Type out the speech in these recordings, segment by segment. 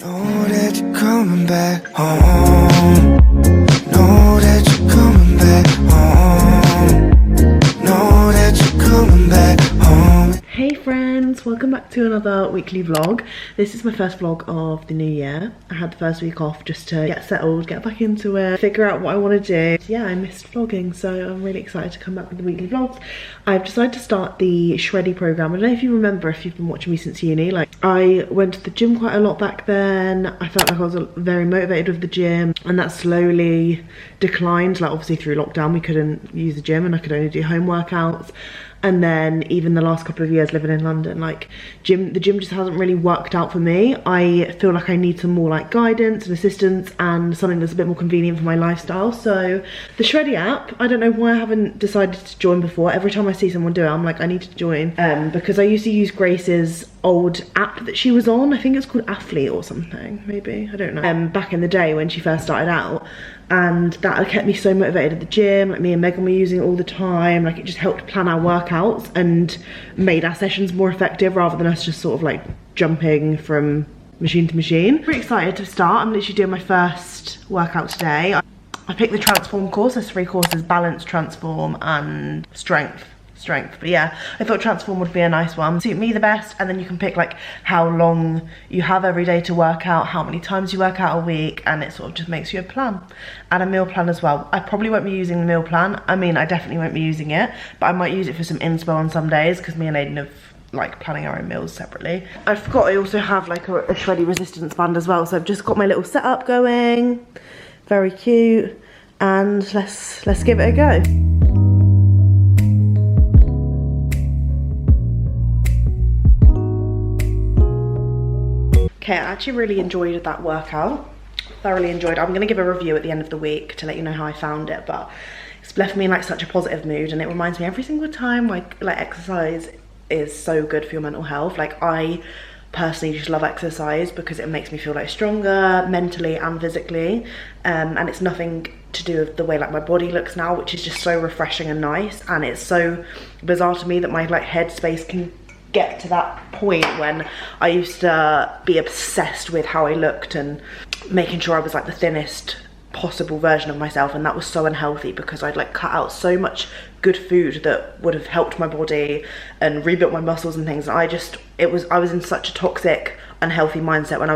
Know that you're coming back home. Know that you're coming back home. Know that you're coming back home. Hey friends, welcome back to another weekly vlog. This is my first vlog of the new year. I had the first week off just to get settled, get back into it, figure out what I want to do. Yeah, I missed vlogging, so I'm really excited to come back with the weekly vlogs. I've decided to start the Shreddy program. I don't know if you remember, if you've been watching me since uni, like I went to the gym quite a lot back then. I felt like I was very motivated with the gym, and that slowly declined. Like obviously through lockdown we couldn't use the gym and I could only do home workouts. And then even the last couple of years living in London, like the gym just hasn't really worked out for me. I feel like I need some more like guidance and assistance and something that's a bit more convenient for my lifestyle. So the Shreddy app, I don't know why I haven't decided to join before. Every time I see someone do it, I'm like, I need to join. Because I used to use Grace's old app that she was on. I think it's called Athlete or something, maybe, I don't know. Back in the day when she first started out. And that kept me so motivated at the gym. Like me and Megan were using it all the time. Like it just helped plan our workouts and made our sessions more effective rather than us just sort of like jumping from machine to machine. Pretty excited to start. I'm literally doing my first workout today. I picked the Transform course. There's 3 courses: balance, transform and strength. But yeah, I thought transform would be a nice one, suit me the best. And then you can pick like how long you have every day to work out, how many times you work out a week, and it sort of just makes you a plan and a meal plan as well. I probably won't be using the meal plan. I mean, I definitely won't be using it, but I might use it for some inspo on some days because me and Aiden have like planning our own meals separately. I forgot I also have like a Shreddy resistance band as well, so I've just got my little setup going, very cute, and let's give it a go. Okay, I actually really enjoyed that workout. Thoroughly enjoyed it. I'm gonna give a review at the end of the week to let you know how I found it, but it's left me in like such a positive mood, and it reminds me every single time like exercise is so good for your mental health. Like I personally just love exercise because it makes me feel like stronger mentally and physically, and it's nothing to do with the way like my body looks now, which is just so refreshing and nice. And it's so bizarre to me that my like headspace can get to that point when I used to be obsessed with how I looked and making sure I was like the thinnest possible version of myself, and that was so unhealthy because I'd like cut out so much good food that would have helped my body and rebuilt my muscles and things. And I was in such a toxic, unhealthy mindset when I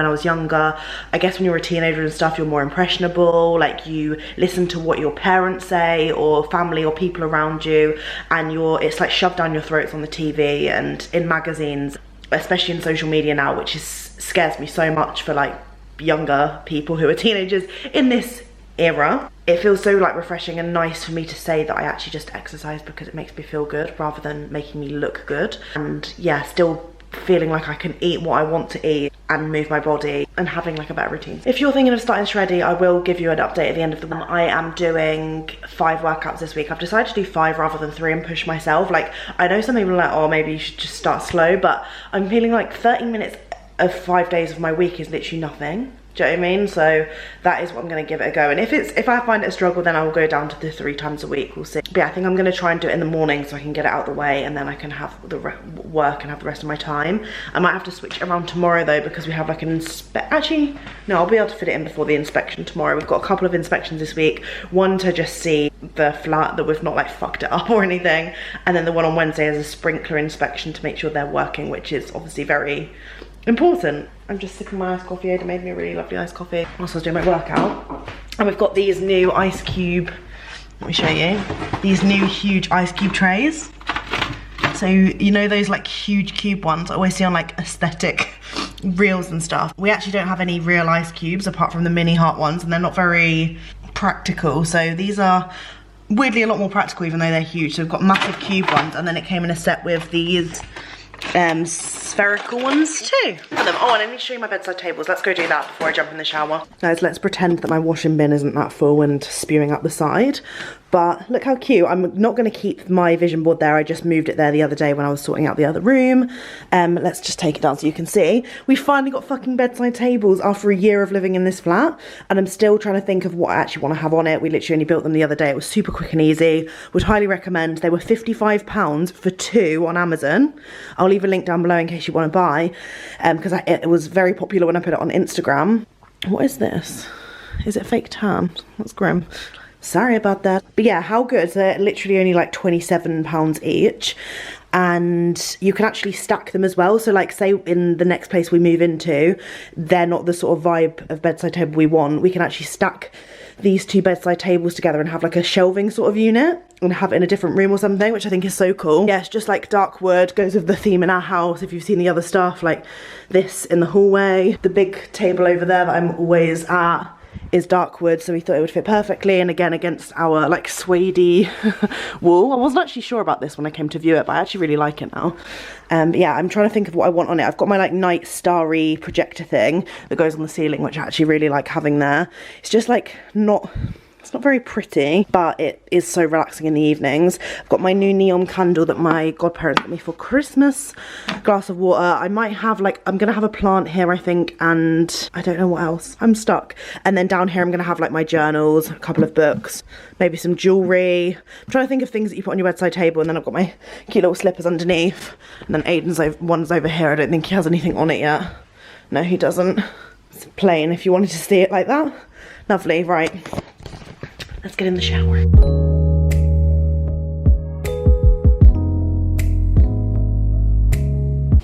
was younger. I guess when you're a teenager and stuff, you're more impressionable, like you listen to what your parents say or family or people around you, and it's like shoved down your throats on the TV and in magazines, especially in social media now, which scares me so much for like younger people who are teenagers in this era. It feels so like refreshing and nice for me to say that I actually just exercise because it makes me feel good rather than making me look good. And yeah, still feeling like I can eat what I want to eat and move my body and having like a better routine. If you're thinking of starting Shreddy, I will give you an update at the end of the month. I am doing 5 workouts this week. I've decided to do 5 rather than 3 and push myself. Like I know some people are like, oh, maybe you should just start slow, but I'm feeling like 30 minutes of 5 days of my week is literally nothing. Do you know what I mean? So that is what I'm going to give it a go. And if I find it a struggle, then I will go down to the 3 times a week. We'll see. But yeah, I think I'm going to try and do it in the morning so I can get it out of the way, and then I can have the work and have the rest of my time. I might have to switch around tomorrow though, because we have like an actually, no, I'll be able to fit it in before the inspection tomorrow. We've got a couple of inspections this week. One to just see the flat, that we've not like fucked it up or anything. And then the one on Wednesday is a sprinkler inspection to make sure they're working, which is obviously very important. I'm just sipping my iced coffee. Ada made me a really lovely iced coffee whilst I was doing my workout. And we've got these new ice cube, let me show you, these new huge ice cube trays. So you know those like huge cube ones I always see on like aesthetic reels and stuff? We actually don't have any real ice cubes apart from the mini heart ones, and they're not very practical. So these are weirdly a lot more practical even though they're huge. So we've got massive cube ones, and then it came in a set with these spherical ones too. Oh, and I need to show you my bedside tables. Let's go do that before I jump in the shower. Guys, let's pretend that my washing bin isn't that full and spewing up the side. But look how cute. I'm not going to keep my vision board there. I just moved it there the other day when I was sorting out the other room. Let's just take it down so you can see. We finally got fucking bedside tables after a year of living in this flat, and I'm still trying to think of what I actually want to have on it. We literally only built them the other day. It was super quick and easy. Would highly recommend. They were £55 for 2 on Amazon. I'll leave a link down below in case you want to buy, because it was very popular when I put it on Instagram. What is this? Is it fake tan? That's grim. Sorry about that. But yeah, how good. They're literally only like £27 each. And you can actually stack them as well. So like say in the next place we move into, they're not the sort of vibe of bedside table we want. We can actually stack these 2 bedside tables together and have like a shelving sort of unit and have it in a different room or something, which I think is so cool. Yeah, it's just like dark wood, goes with the theme in our house. If you've seen the other stuff, like this in the hallway. The big table over there that I'm always at is dark wood, so we thought it would fit perfectly, and again against our like suede wall. I wasn't actually sure about this when I came to view it, but I actually really like it now. But yeah, I'm trying to think of what I want on it. I've got my like night starry projector thing that goes on the ceiling, which I actually really like having there. It's just like it's not very pretty, but it is so relaxing in the evenings. I've got my new neon candle that my godparents got me for Christmas. Glass of water. I might have like, I'm gonna have a plant here I think, and I don't know what else. I'm stuck. And then down here I'm gonna have like my journals, a couple of books, maybe some jewellery. I'm trying to think of things that you put on your bedside table, and then I've got my cute little slippers underneath. And then Aiden's one's over here. I don't think he has anything on it yet. No, he doesn't. It's plain if you wanted to see it like that. Lovely, right. Let's get in the shower.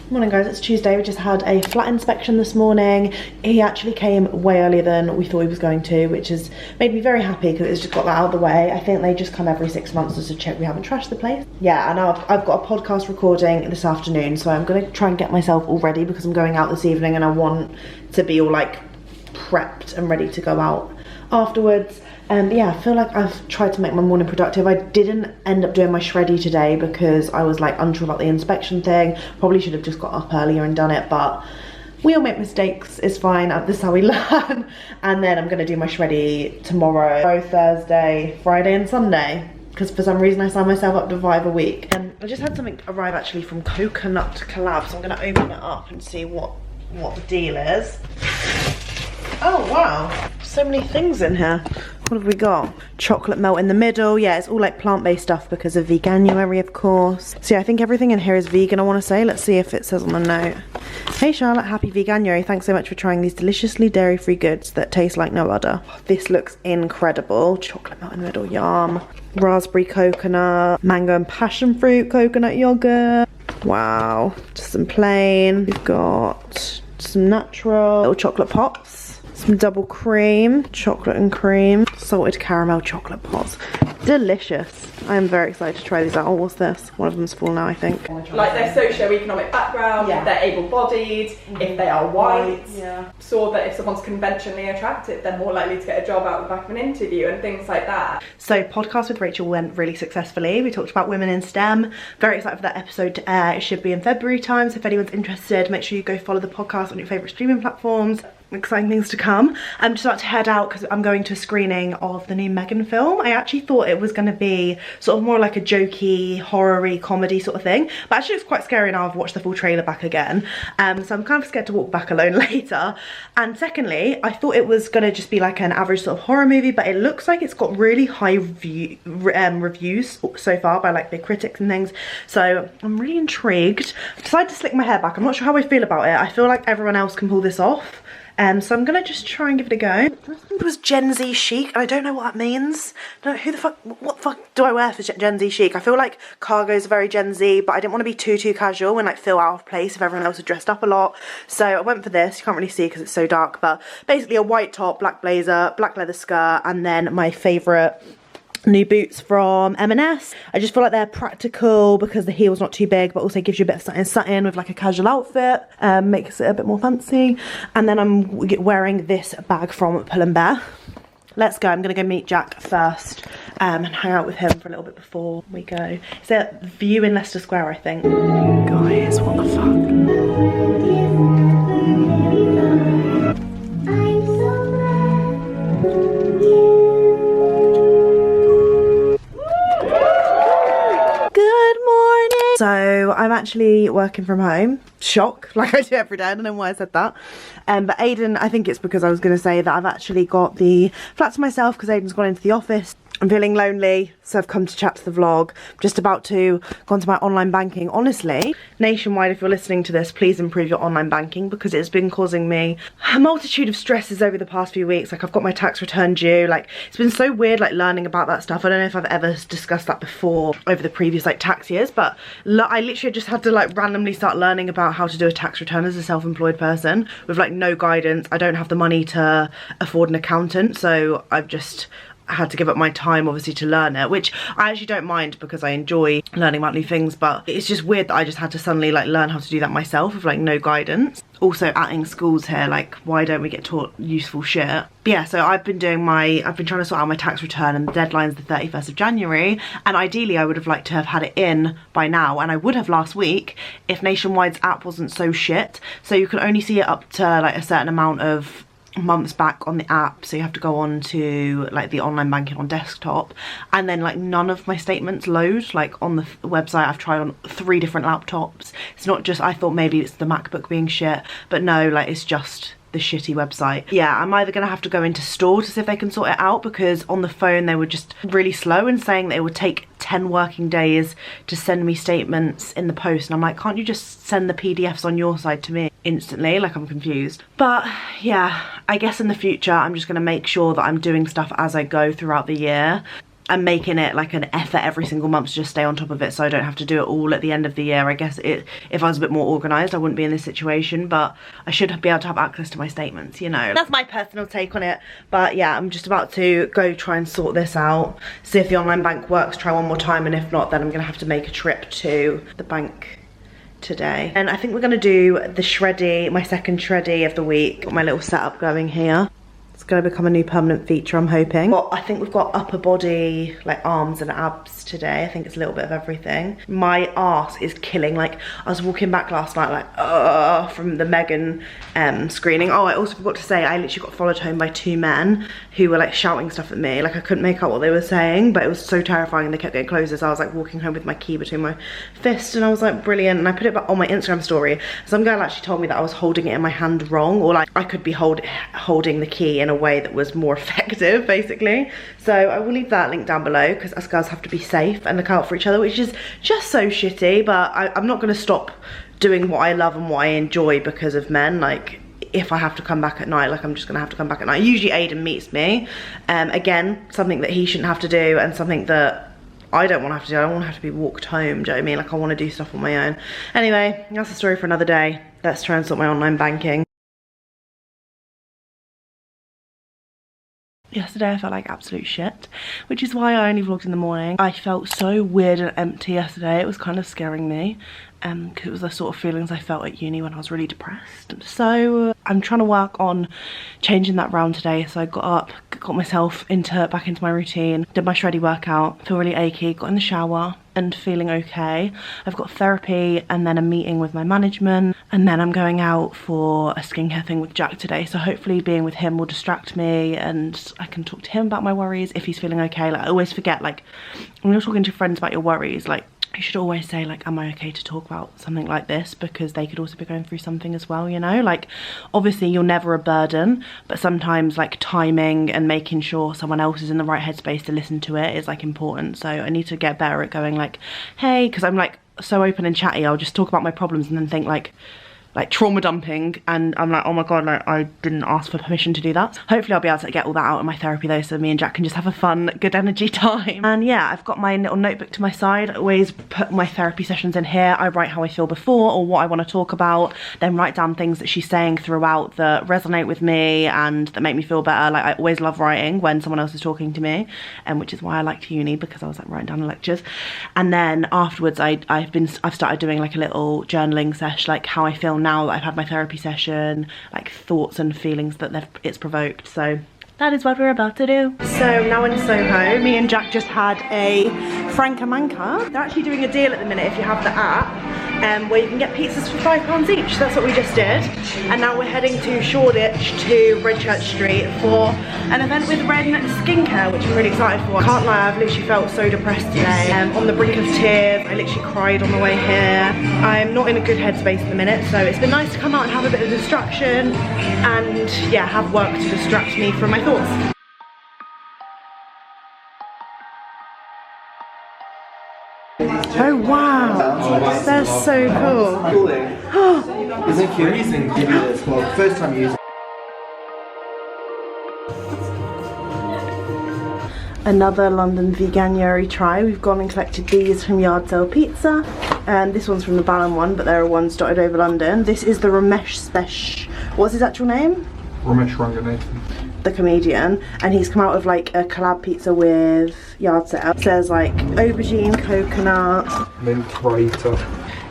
Morning guys, it's Tuesday. We just had a flat inspection this morning. He actually came way earlier than we thought he was going to, which has made me very happy because it's just got that out of the way. I think they just come every 6 months just to check we haven't trashed the place. Yeah, and I've got a podcast recording this afternoon, so I'm gonna try and get myself all ready because I'm going out this evening and I want to be all like prepped and ready to go out afterwards. Yeah, I feel like I've tried to make my morning productive. I didn't end up doing my shreddy today because I was like unsure about the inspection thing. Probably should have just got up earlier and done it, but we all make mistakes, it's fine. This is how we learn. And then I'm gonna do my shreddy tomorrow, Thursday, Friday and Sunday, because for some reason I signed myself up to 5 a week. And I just had something arrive actually from Coconut Collab, so I'm gonna open it up and see what the deal is. Oh wow, so many things in here. What have we got? Chocolate melt in the middle. Yeah, it's all like plant-based stuff because of veganuary, of course. So yeah, I think everything in here is vegan, I want to say. Let's see if it says on the note. Hey Charlotte, happy veganuary. Thanks so much for trying these deliciously dairy-free goods that taste like no other. This looks incredible. Chocolate melt in the middle, yum. Raspberry coconut, mango and passion fruit coconut yogurt. Wow, just some plain. We've got some natural little chocolate pops. Some double cream, chocolate and cream, salted caramel chocolate pots. Delicious. I am very excited to try these out. Oh, what's this? One of them's full now, I think. Like their socio-economic background, yeah. If they're able-bodied, if they are white, yeah. Saw that if someone's conventionally attractive, they're more likely to get a job out the back of an interview and things like that. So Podcast with Rachel went really successfully. We talked about women in STEM. Very excited for that episode to air. It should be in February time, so if anyone's interested, make sure you go follow the podcast on your favourite streaming platforms. Exciting things to come. I'm just about to head out because I'm going to a screening of the new Megan film. I actually thought it was going to be sort of more like a jokey, horror-y comedy sort of thing, but actually it's quite scary now. I've watched the full trailer back again, so I'm kind of scared to walk back alone later. And secondly, I thought it was going to just be like an average sort of horror movie, but it looks like it's got really high reviews so far by like the critics and things, so I'm really intrigued. I've decided to slick my hair back. I'm not sure how I feel about it. I feel like everyone else can pull this off. So I'm gonna just try and give it a go. It was Gen Z chic, and I don't know what that means. What the fuck do I wear for Gen Z chic? I feel like cargo's very Gen Z, but I didn't want to be too casual and like feel out of place if everyone else had dressed up a lot. So I went for this. You can't really see because it's so dark, but basically a white top, black blazer, black leather skirt, and then my favourite new boots from M&S. I just feel like they're practical because the heel's not too big, but also gives you a bit of satin with like a casual outfit, makes it a bit more fancy. And then I'm wearing this bag from Pull & Bear. Let's go. I'm gonna go meet Jack first and hang out with him for a little bit before we go. It's a view in Leicester Square, I think. Guys, what the fuck? actually working from home. Shock, like I do every day. I don't know why I said that. But Aiden, I think it's because I was going to say that I've actually got the flat to myself because Aiden's gone into the office. I'm feeling lonely, so I've come to chat to the vlog. I'm just about to go onto my online banking. Honestly, nationwide, if you're listening to this, please improve your online banking because it's been causing me a multitude of stresses over the past few weeks. Like, I've got my tax return due. Like, it's been so weird, like, learning about that stuff. I don't know if I've ever discussed that before over the previous, like, tax years, but I literally just had to, like, randomly start learning about how to do a tax return as a self-employed person with, like, no guidance. I don't have the money to afford an accountant, so I've just had to give up my time obviously to learn it, which I actually don't mind because I enjoy learning about new things, but it's just weird that I just had to suddenly like learn how to do that myself with like no guidance. Also atting schools here, like why don't we get taught useful shit? But yeah, so I've been trying to sort out my tax return and the deadline's the 31st of January, and ideally I would have liked to have had it in by now, and I would have last week if Nationwide's app wasn't so shit. So you can only see it up to like a certain amount of months back on the app, so you have to go on to like the online banking on desktop, and then like none of my statements load like on the website. I've tried on 3 different laptops. It's not just, I thought maybe it's the MacBook being shit, but no, like it's just the shitty website. Yeah, I'm either gonna have to go into store to see if they can sort it out, because on the phone they were just really slow and saying that it would take 10 working days to send me statements in the post, and I'm like, can't you just send the PDFs on your side to me instantly? Like, I'm confused. But yeah, I guess in the future I'm just gonna make sure that I'm doing stuff as I go throughout the year. I'm making it like an effort every single month to just stay on top of it so I don't have to do it all at the end of the year. I guess if I was a bit more organised I wouldn't be in this situation, but I should be able to have access to my statements, you know. That's my personal take on it. But yeah, I'm just about to go try and sort this out, see if the online bank works, try one more time, and if not then I'm gonna have to make a trip to the bank today. And I think we're gonna do the shreddy, my second shreddy of the week. Got my little setup going here. It's going to become a new permanent feature, I'm hoping. But I think we've got upper body, like arms and abs today. I think it's a little bit of everything. My arse is killing. Like, I was walking back last night like, from the Megan screening. Oh, I also forgot to say, I literally got followed home by 2 men who were like shouting stuff at me. Like, I couldn't make out what they were saying, but it was so terrifying and they kept getting closer. So I was like walking home with my key between my fists, and I was like, brilliant. And I put it back on my Instagram story. Some girl actually told me that I was holding it in my hand wrong, or like I could be holding the key in a way that was more effective, basically. So I will leave that link down below, because us girls have to be safe and look out for each other, which is just so shitty. But I'm not going to stop doing what I love and what I enjoy because of men. Like, if I have to come back at night, like I'm just gonna have to come back at night. Usually Aiden meets me. Again, something that he shouldn't have to do, and something that I don't want to have to do. I don't want to have to be walked home, do you know what I mean? Like, I want to do stuff on my own. Anyway, that's a story for another day. Let's try and sort my online banking. Yesterday I felt like absolute shit, which is why I only vlogged in the morning. I felt so weird and empty yesterday. It was kind of scaring me, because it was the sort of feelings I felt at uni when I was really depressed. So I'm trying to work on changing that round today. So I got up, got myself back into my routine, did my shreddy workout, feel really achy, got in the shower and feeling okay. I've got therapy and then a meeting with my management, and then I'm going out for a skincare thing with Jack today. So hopefully being with him will distract me and I can talk to him about my worries if he's feeling okay. Like, I always forget, like, when you're talking to friends about your worries, like, you should always say, like, am I okay to talk about something like this, because they could also be going through something as well, you know? Like, obviously you're never a burden, but sometimes like timing and making sure someone else is in the right headspace to listen to it is like important. So I need to get better at going like, hey, because I'm like so open and chatty, I'll just talk about my problems and then think like trauma dumping, and I'm like, oh my god, like I didn't ask for permission to do that. Hopefully I'll be able to get all that out in my therapy though, so me and Jack can just have a fun, good energy time. And yeah, I've got my little notebook to my side. I always put my therapy sessions in here. I write how I feel before or what I want to talk about, then write down things that she's saying throughout that resonate with me and that make me feel better. Like, I always love writing when someone else is talking to me, and which is why I liked uni, because I was like writing down the lectures. And then afterwards I've started doing like a little journaling sesh, like how I feel now that I've had my therapy session, like thoughts and feelings that it's provoked. So that is what we're about to do. So now in Soho, me and Jack just had a Franca Manca. They're actually doing a deal at the minute if you have the app. where you can get pizzas for £5 each. That's what we just did. And now we're heading to Shoreditch to Redchurch Street for an event with Ren Skincare, which I'm really excited for. I can't lie, I've literally felt so depressed today. On the brink of tears. I literally cried on the way here. I'm not in a good headspace at the minute, so it's been nice to come out and have a bit of distraction and yeah, have work to distract me from my thoughts. Oh wow, they're so cool. Isn't Enquiries and give you this, well, first time using. Another London Veganuary try. We've gone and collected these from Yard Sale Pizza. And this one's from the Balham one, but there are ones dotted over London. This is the Ramesh Spesh. What's his actual name? Ramesh Ranganathan. The comedian, and he's come out with like a collab pizza with Yard Sale. It says like aubergine, coconut, Mint Raita.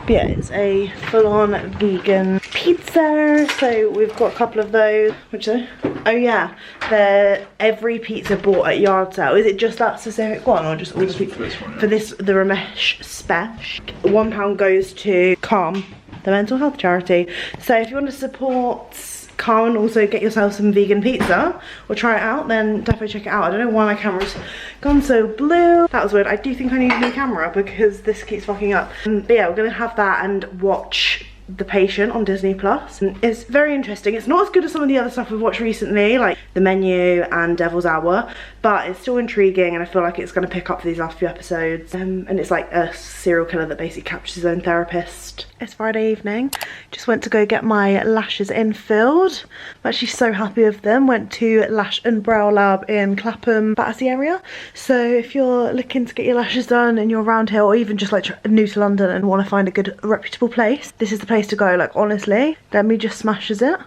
but yeah, it's a full-on vegan pizza. So we've got a couple of those. Which are, oh yeah, they're every pizza bought at Yard Sale. Is it just that specific one, or just all the pizza? For this, the Ramesh Spesh, £1 goes to Calm, the mental health charity. So if you want to support Calm and also get yourself some vegan pizza or try it out, then definitely check it out. I don't know why my camera's gone so blue. That was weird. I do think I need a new camera because this keeps fucking up. But yeah, we're gonna have that and watch The Patient on Disney Plus. It's very interesting. It's not as good as some of the other stuff we've watched recently, like The Menu and Devil's Hour, but it's still intriguing, and I feel like it's going to pick up for these last few episodes. And it's like a serial killer that basically captures his own therapist. It's Friday evening. Just went to go get my lashes infilled. I'm actually so happy with them. Went to Lash Brow Lab in Clapham, Battersea area. So if you're looking to get your lashes done and you're around here, or even just like new to London and want to find a good reputable place, this is the place to go. Like honestly, Demi just smashes it.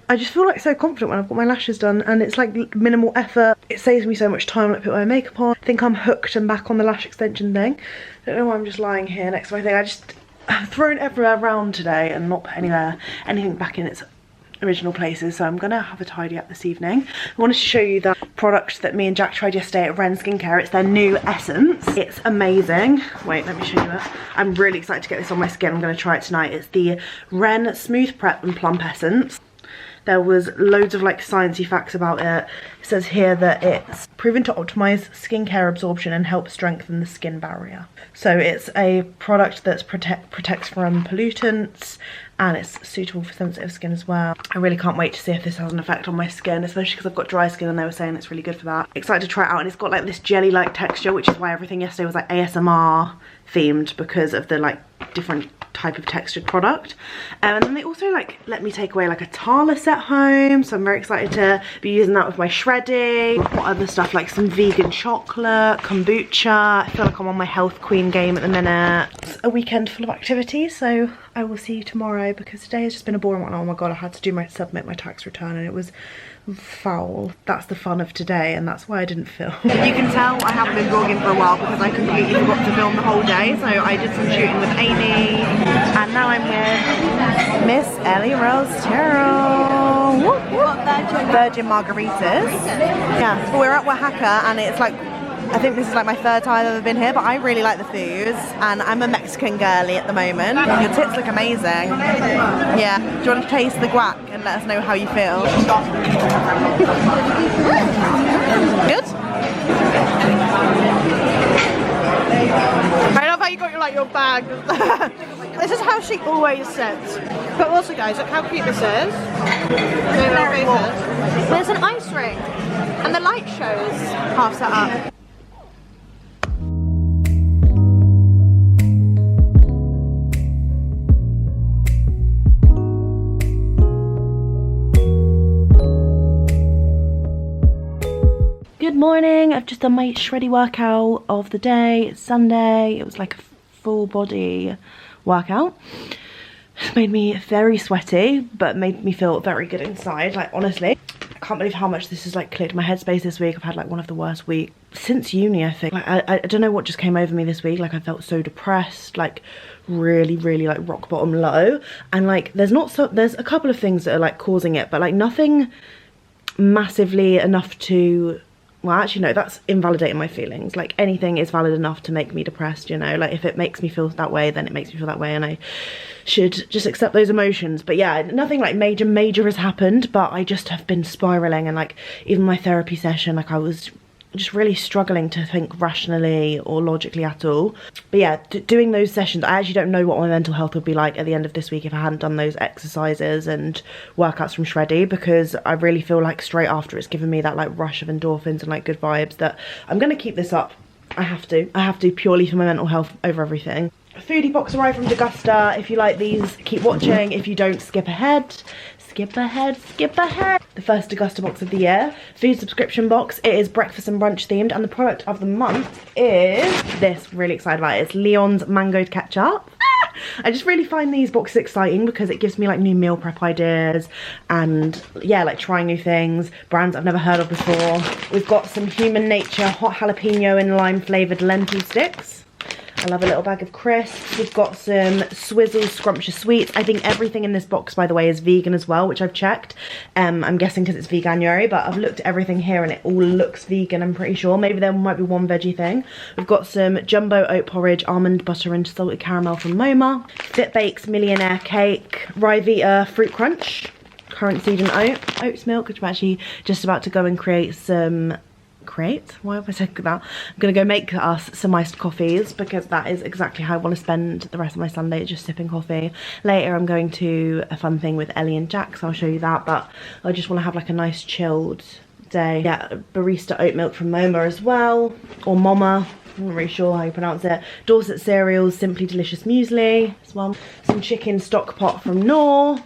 I just feel like so confident when I've got my lashes done, and it's like minimal effort. It saves me so much time when I put my makeup on. I think I'm hooked and back on the lash extension thing. I don't know why I'm just lying here next to my thing. I've thrown everywhere around today and not put anything back in its original places, so I'm gonna have a tidy up this evening. I wanted to show you that product that me and Jack tried yesterday at Ren Skincare. It's their new essence. It's amazing. Wait, let me show you it. I'm really excited to get this on my skin. I'm gonna try it tonight. It's the Ren Smooth Prep and Plump Essence. There was loads of like sciencey facts about it. It says here that it's proven to optimize skincare absorption and help strengthen the skin barrier. So it's a product that's protects from pollutants, and it's suitable for sensitive skin as well. I really can't wait to see if this has an effect on my skin, especially because I've got dry skin and they were saying it's really good for that. Excited to try it out, and it's got like this jelly-like texture, which is why everything yesterday was like ASMR themed, because of the like different type of textured product. And then they also like let me take away like a Tala set home, so I'm very excited to be using that with my shredding. What other stuff, like some vegan chocolate, kombucha. I feel like I'm on my health queen game at the minute. It's a weekend full of activities, so I will see you tomorrow, because today has just been a boring one. Oh my god, I had to submit my tax return, and it was foul. That's the fun of today, and that's why I didn't film. You can tell I haven't been vlogging for a while because I completely forgot to film the whole day. So I did some shooting with Amy, and now I'm with Miss Ellie Rose Terrell. Virgin margaritas. Yeah, but we're at Oaxaca, and it's like, I think this is like my third time I've ever been here, but I really like the foods, and I'm a Mexican girly at the moment. Your tits look amazing. Yeah, do you want to taste the guac and let us know how you feel? Good? I love how you got your bag. This is how she always sits. But also guys, look how cute this is. There's an ice ring, and the light shows half set up. Good morning. I've just done my shreddy workout of the day. It's Sunday. It was like a full body workout. It's made me very sweaty, but made me feel very good inside. Like honestly, I can't believe how much this has like cleared my headspace this week. I've had like one of the worst weeks since uni, I think. Like I don't know what just came over me this week. Like I felt so depressed, like really like rock bottom low. And like there's a couple of things that are like causing it, but like nothing massively enough to well, actually no, that's invalidating my feelings. Like, anything is valid enough to make me depressed, you know? Like, if it makes me feel that way, then it makes me feel that way, and I should just accept those emotions. But yeah, nothing like major has happened, but I just have been spiraling, and like, even my therapy session, like, I was just really struggling to think rationally or logically at all. But yeah, doing those sessions, I actually don't know what my mental health would be like at the end of this week if I hadn't done those exercises and workouts from Shreddy, because I really feel like straight after it's given me that like rush of endorphins and like good vibes that I'm gonna keep this up. I have to purely for my mental health over everything. A foodie box arrived from Degusta. If you like these, keep watching. If you don't, skip ahead. Skip ahead, skip ahead. The first Degusta box of the year. Food subscription box. It is breakfast and brunch themed, and the product of the month is this. Really excited about it. It's Leon's mangoed ketchup. I just really find these boxes exciting because it gives me like new meal prep ideas and yeah, like trying new things, brands I've never heard of before. We've got some Human Nature hot jalapeno and lime flavoured lentil sticks. I love a little bag of crisps. We've got some Swizzle Scrumptious Sweets. I think everything in this box, by the way, is vegan as well, which I've checked. I'm guessing because it's Veganuary, but I've looked at everything here and it all looks vegan, I'm pretty sure. Maybe there might be one veggie thing. We've got some Jumbo Oat Porridge, Almond Butter and Salted Caramel from MoMA. Fit Bakes Millionaire Cake, Ryvita Fruit Crunch, Currant Seed and Oats Milk, which I'm actually just about to go and create some... why have I said that? I'm gonna go make us some iced coffees because that is exactly how I want to spend the rest of my Sunday, just sipping coffee. Later I'm going to a fun thing with Ellie and Jack, so I'll show you that, but I just want to have like a nice chilled day. Yeah, barista oat milk from MoMA as well, or Mama, I'm not really sure how you pronounce it. Dorset cereals, Simply Delicious muesli as well. Some chicken stock pot from Knorr.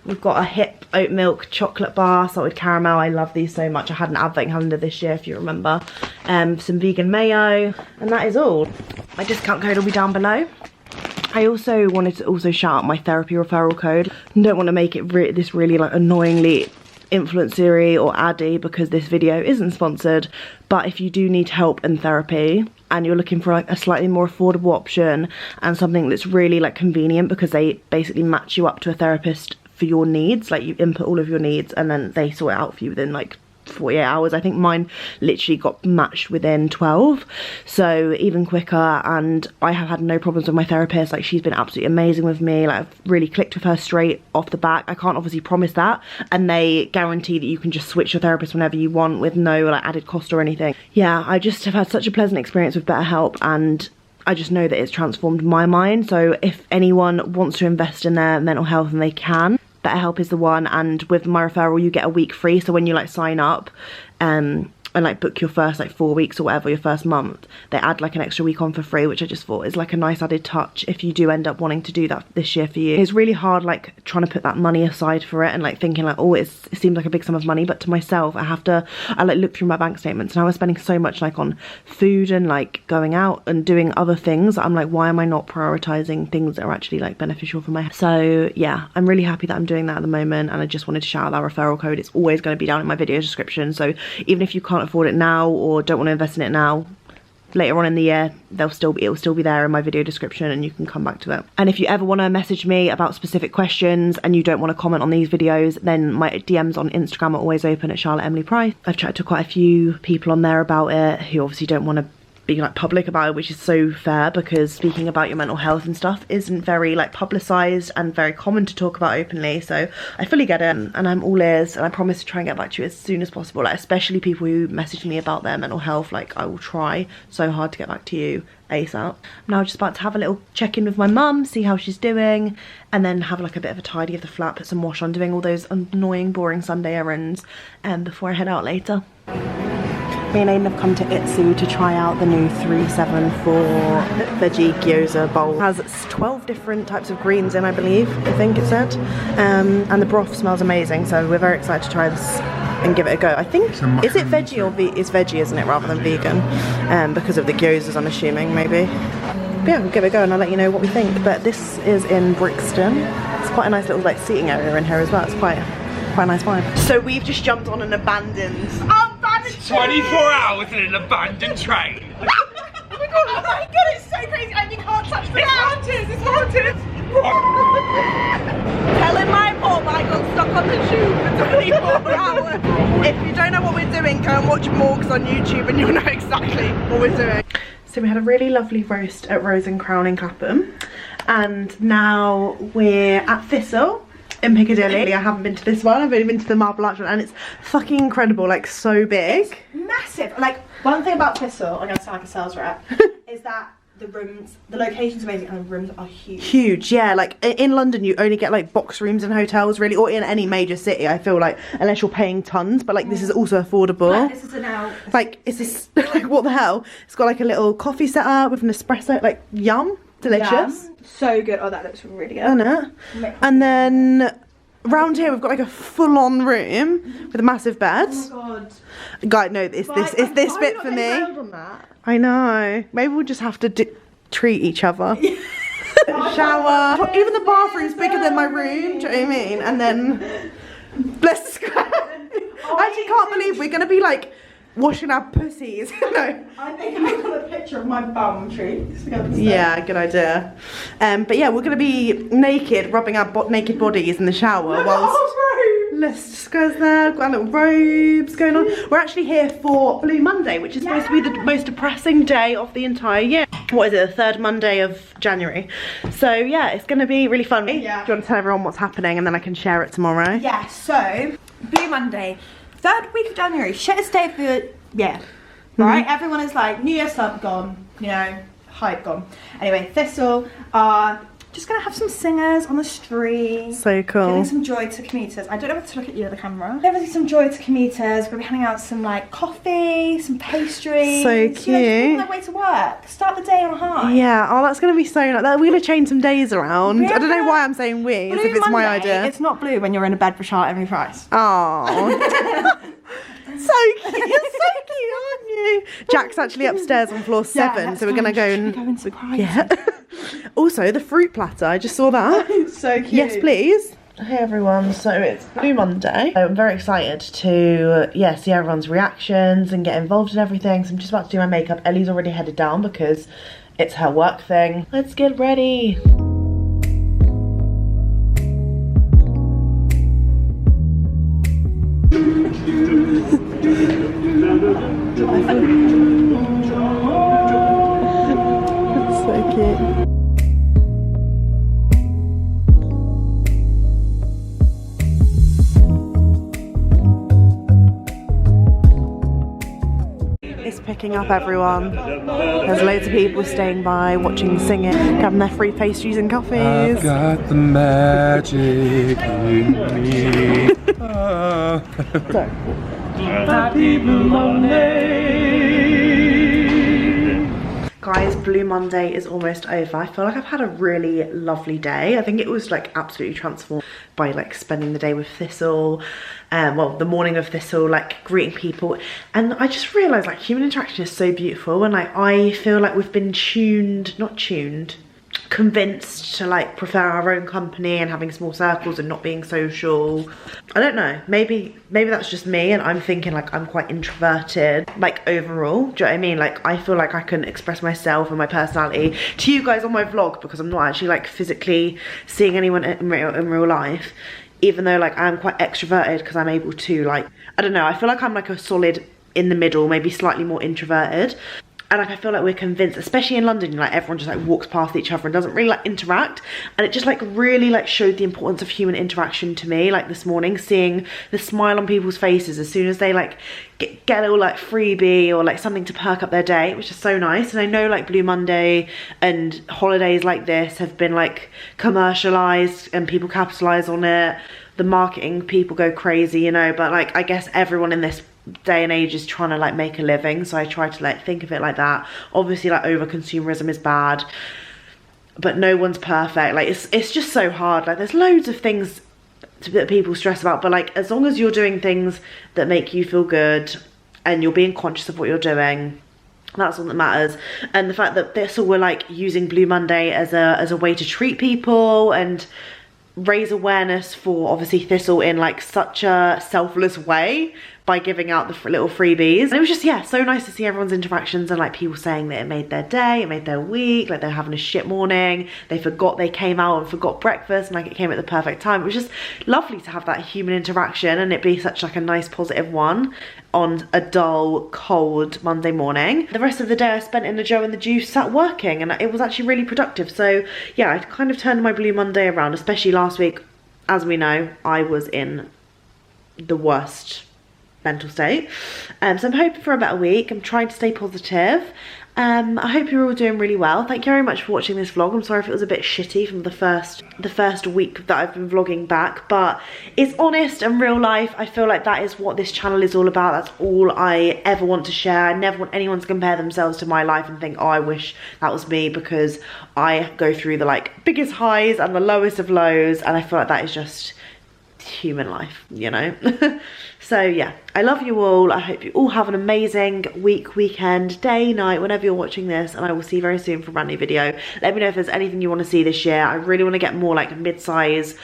We've got a Hip oat milk chocolate bar, salted caramel. I love these so much. I had an advent calendar this year, if you remember. Some vegan mayo, and that is all. My discount code will be down below. I also wanted to shout out my therapy referral code. I don't want to make it this really like annoyingly influencery or addy because this video isn't sponsored, but if you do need help in therapy and you're looking for like a slightly more affordable option and something that's really like convenient, because they basically match you up to a therapist for your needs, like you input all of your needs and then they sort it out for you within like 48 hours. I think mine literally got matched within 12, so even quicker, and I have had no problems with my therapist. Like, she's been absolutely amazing with me. Like, I've really clicked with her straight off the back. I can't obviously promise that, and they guarantee that you can just switch your therapist whenever you want with no like added cost or anything. Yeah, I just have had such a pleasant experience with BetterHelp, and I just know that it's transformed my mind. So if anyone wants to invest in their mental health and they can, BetterHelp is the one. And with my referral you get a week free, so when you like sign up and like book your first like 4 weeks or whatever, your first month, they add like an extra week on for free, which I just thought is like a nice added touch if you do end up wanting to do that this year for you. It's really hard like trying to put that money aside for it and like thinking like, oh, it seems like a big sum of money, but to myself I like look through my bank statements and I was spending so much like on food and like going out and doing other things. I'm like, why am I not prioritizing things that are actually like beneficial for my health? So yeah, I'm really happy that I'm doing that at the moment, and I just wanted to shout out that referral code. It's always going to be down in my video description, so even if you can't afford it now or don't want to invest in it now, later on in the year it'll still be there in my video description and you can come back to it. And if you ever want to message me about specific questions and you don't want to comment on these videos, then my DMs on Instagram are always open at Charlotte Emily Price. I've chatted to quite a few people on there about it who obviously don't want to be like public about it, which is so fair, because speaking about your mental health and stuff isn't very like publicized and very common to talk about openly. So I fully get it, and I'm all ears, and I promise to try and get back to you as soon as possible, like especially people who message me about their mental health. Like, I will try so hard to get back to you ASAP. I'm now just about to have a little check-in with my mum, see how she's doing, and then have like a bit of a tidy of the flat, put some wash on, doing all those annoying boring Sunday errands before I head out later. Me and Aiden have come to Itsu to try out the new 374 veggie gyoza bowl. It has 12 different types of greens in, I believe, I think it said. And the broth smells amazing, so we're very excited to try this and give it a go. I think, is it veggie or it's veggie, isn't it, rather than vegan? Because of the gyozas, I'm assuming, maybe. But yeah, we'll give it a go and I'll let you know what we think. But this is in Brixton. It's quite a nice little like seating area in here as well. It's quite a nice vibe. So we've just jumped on an abandoned 24 hours in an abandoned train. Oh my god, it's so crazy, and you can't touch the ground. It's haunted. Telling my mom I got stuck on the tube for 24 hours. If you don't know what we're doing, go and watch Morgs on YouTube and you'll know exactly what we're doing. So we had a really lovely roast at Rose and Crown in Clapham, and now we're at Thistle in Piccadilly. I haven't been to this one, I've only been to the Marble Arch one, and it's fucking incredible, like so big. It's massive. Like, one thing about Thistle, I'm gonna sound like a sales rep, is that the rooms, the location's amazing and the rooms are huge. Huge, yeah. Like in London you only get like box rooms in hotels really, or in any major city, I feel like, unless you're paying tons, but like this is also affordable. Like, this is like it's this, like what the hell? It's got like a little coffee set up with an espresso, like yum, delicious. Yum. So good. Oh, that looks really good. Isn't it? And then round here we've got like a full-on room with a massive bed. Oh my god. Guy, no, is this bit for me? I know. Maybe we'll just have to treat each other. Shower. Even the bathroom's bigger than my room. Do you know what I mean? And then bless the square. I actually can't believe we're gonna be like washing our pussies. No. I think I got a picture of my bum treats. Yeah, good idea. But yeah, we're gonna be naked, rubbing our naked bodies in the shower whilst Let's go there. Got our little robes going on. We're actually here for Blue Monday, which is supposed to be the most depressing day of the entire year. What is it, the third Monday of January? So yeah, it's going to be really fun. Yeah. Do you want to tell everyone what's happening and then I can share it tomorrow? Yeah, so Blue Monday, third week of January, shittest day for the year. Right? Everyone is like, New Year's sub gone, you know, hype gone. Anyway, Thistle are just gonna have some singers on the street. So cool. Giving some joy to commuters. I don't know whether to look at you at the camera. Giving some joy to commuters. We're gonna be handing out some like coffee, some pastries. So you know, just on cute. their way to work. Start the day on a high. Yeah, oh that's gonna be so nice. We're gonna change some days around. I don't know why I'm saying we, as if it's my idea. It's not blue when you're in a bed for Charlotte Emily Price. Oh. So cute, you're so cute, aren't you? Jack's actually upstairs on floor 7, so we're gonna go and go and surprise. Yeah. Also, the fruit platter, I just saw that. So cute. Yes, please. Hey everyone, so it's Blue Monday. I'm very excited to see everyone's reactions and get involved in everything. So I'm just about to do my makeup. Ellie's already headed down because it's her work thing. Let's get ready. So cute. It's picking up, everyone. There's loads of people staying by, watching the singing, grabbing their free pastries and coffees. I've got the magic in me. Happy Blue Monday. Guys, Blue Monday is almost over. I feel like I've had a really lovely day. I think it was like absolutely transformed by like spending the day with Thistle, well, the morning of Thistle, like greeting people. And I just realised like human interaction is so beautiful, and like I feel like we've been convinced to like prefer our own company and having small circles and not being social. I don't know, maybe that's just me and I'm thinking like I'm quite introverted like overall. Do you know what I mean? Like I feel like I can express myself and my personality to you guys on my vlog because I'm not actually like physically seeing anyone in real life, even though like I'm quite extroverted because I'm able to like, I don't know, I feel like I'm like a solid in the middle, maybe slightly more introverted. And like I feel like we're convinced, especially in London, like everyone just like walks past each other and doesn't really like interact. And it just like really like showed the importance of human interaction to me, like this morning, seeing the smile on people's faces as soon as they like get a little like freebie or like something to perk up their day, which is so nice. And I know like Blue Monday and holidays like this have been like commercialized and people capitalize on it. The marketing people go crazy, you know, but like I guess everyone in this day and age is trying to like make a living, so I try to like think of it like that. Obviously like over consumerism is bad, but no one's perfect. Like it's just so hard. Like there's loads of things that people stress about, but like as long as you're doing things that make you feel good and you're being conscious of what you're doing, that's all that matters. And the fact that this all we're like using Blue Monday as a way to treat people and raise awareness for obviously Thistle in like such a selfless way by giving out the little freebies. And it was just, yeah, so nice to see everyone's interactions and like people saying that it made their day, it made their week, like they're having a shit morning, they came out and forgot breakfast and like it came at the perfect time. It was just lovely to have that human interaction and it be such like a nice positive one on a dull, cold Monday morning. The rest of the day I spent in the Joe and the Juice sat working, and it was actually really productive. So yeah, I kind of turned my Blue Monday around, especially last week. As we know, I was in the worst mental state. So I'm hoping for a better week. I'm trying to stay positive. I hope you're all doing really well. Thank you very much for watching this vlog. I'm sorry if it was a bit shitty from the first week that I've been vlogging back, but it's honest and real life. I feel like that is what this channel is all about. That's all I ever want to share. I never want anyone to compare themselves to my life and think, oh, I wish that was me, because I go through the like biggest highs and the lowest of lows, and I feel like that is just human life, you know. So yeah, I love you all. I hope you all have an amazing week, weekend, day, night, whenever you're watching this, and I will see you very soon for a brand new video. Let me know if there's anything you want to see this year. I really want to get more like mid-size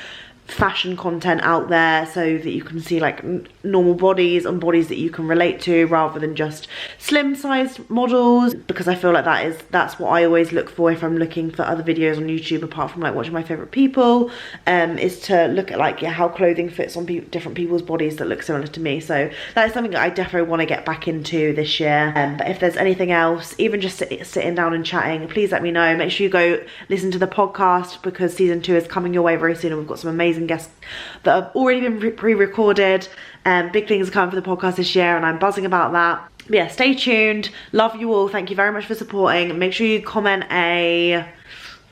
fashion content out there so that you can see like normal bodies and bodies that you can relate to, rather than just slim sized models, because I feel like that's what I always look for if I'm looking for other videos on YouTube, apart from like watching my favorite people, is to look at like, yeah, how clothing fits on different people's bodies that look similar to me. So that is something that I definitely want to get back into this year. But if there's anything else, even just sitting down and chatting, please let me know. Make sure you go listen to the podcast, because season 2 is coming your way very soon, and we've got some amazing guests that have already been pre-recorded. Big things are coming for the podcast this year, and I'm buzzing about that. But yeah, stay tuned. Love you all. Thank you very much for supporting. Make sure you comment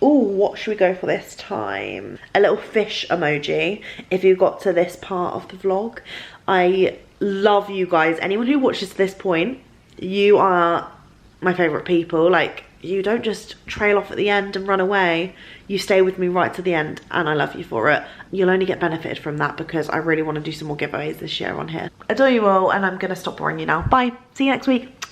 what should we go for this time? A little fish emoji if you got to this part of the vlog. I love you guys. Anyone who watches to this point, you are my favorite people. Like, you don't just trail off at the end and run away. You stay with me right to the end, and I love you for it. You'll only get benefited from that, because I really want to do some more giveaways this year on here. I adore you all, and I'm gonna stop boring you now. Bye. See you next week.